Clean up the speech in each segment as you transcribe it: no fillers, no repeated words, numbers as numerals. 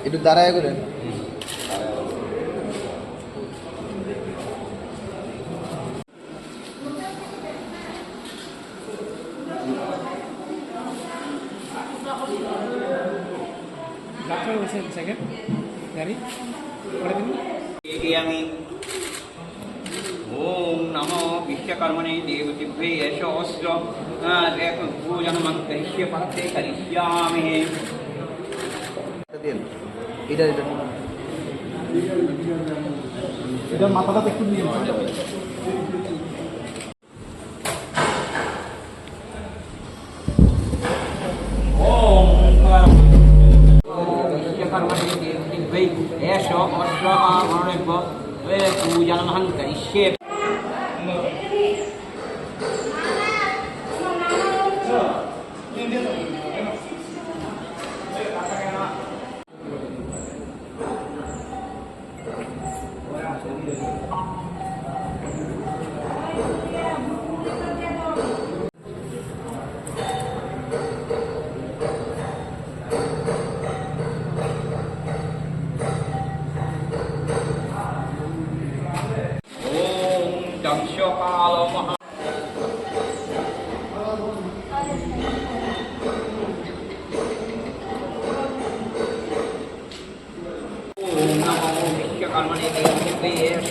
একটু দাঁড়ায় করে আমি ওম নমো বিশ্বকর্মণে দেবতিভ্যে এষ অস্ত্র পূজনমং করিষ্যে পার্থে করিষ্যামি। এটা মাথাটা একটু নিয়ে पूजनमहं करिष्ये। दक्षकालो महा ओम नमो विश्वकर्मणे देवतिभ्ये एष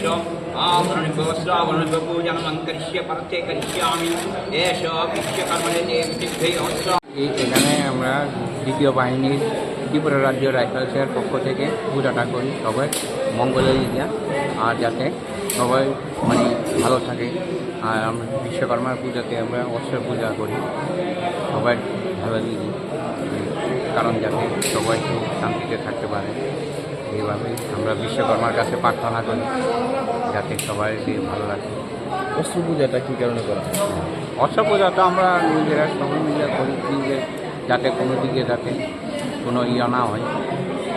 आवरणभ्यो पूजनमं करिष्ये पार्थे करिष्यामि। एष विश्वकर्मणे देवतिभ्ये अस्त्र। এখানে আমরা দ্বিতীয় বাহিনীর ত্রিপুরা রাজ্য রাইফেলসের পক্ষ থেকে পূজাটা করি সবাই মঙ্গলের দিকে, আর যাতে সবাই মানে ভালো থাকে। আর আমরা বিশ্বকর্মার পূজাতে আমরা অস্ত্র পূজা করি সবাই ভালো দিকে, কারণ যাতে সবাই খুব শান্তিতে থাকতে পারে। এইভাবে আমরা বিশ্বকর্মার কাছে প্রার্থনা করি যাতে সবাই ভালো লাগে। অস্ত্র পূজাটা কী কারণে করা হয়? অস্ত্র পূজাটা আমরা নিজেরা সবাই মিলে করি যে যাতে কোনো দিকে যাতে কোনো না হয়,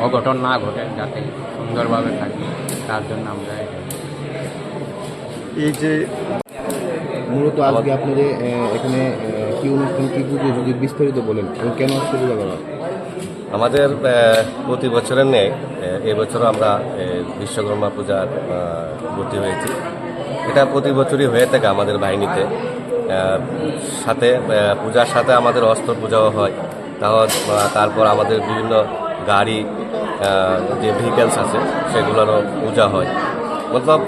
অঘটন না ঘটে, যাতে সুন্দরভাবে থাকে, তার জন্য আমরা এই যে মূলত আজকে আপনাদের এখানে কি অনুষ্ঠান, কী পুজো, যদি বিস্তারিত বলেন এবং কেন অস্ত্র পূজা করা হয়? আমাদের প্রতি বছরের নেই এবছরও আমরা বিশ্বকর্মা পূজার ভর্তি হয়েছি। এটা প্রতি বছরই হয়ে থাকে আমাদের বাহিনীতে। সাথে পূজার সাথে আমাদের অস্ত্র পূজাও হয়। তারপর আমাদের বিভিন্ন গাড়ি যে ভেহিকেলস আছে সেগুলোরও পূজা হয়। মতলব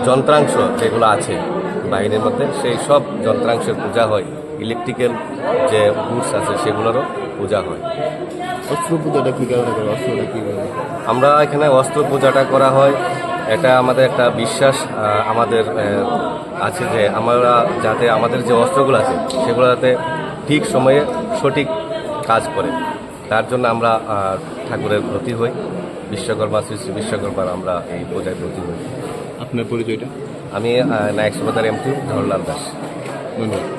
যন্ত্রাংশ যেগুলো আছে বাহিনীর মধ্যে সেই সব যন্ত্রাংশের পূজা হয়। ইলেকট্রিক্যাল যে গুডস আছে সেগুলোরও পূজা হয়। অস্ত্র পূজাটা কী কারণে করা? অস্ত্রটা কী কারণে? আমরা এখানে অস্ত্র পূজাটা করা হয়, এটা আমাদের একটা বিশ্বাস আমাদের আছে যে আমরা যাতে আমাদের যে অস্ত্রগুলো আছে সেগুলো যাতে ঠিক সময়ে সঠিক কাজ করে, তার জন্য আমরা ঠাকুরের প্রতি হই। বিশ্বকর্মা শ্রী শ্রী বিশ্বকর্মার আমরা এই পূজায় প্রতি হই। আপনার পরিচয়টা? আমি নায়ক সুবেদার এমপি জওহরলাল দাস। ধন্যবাদ।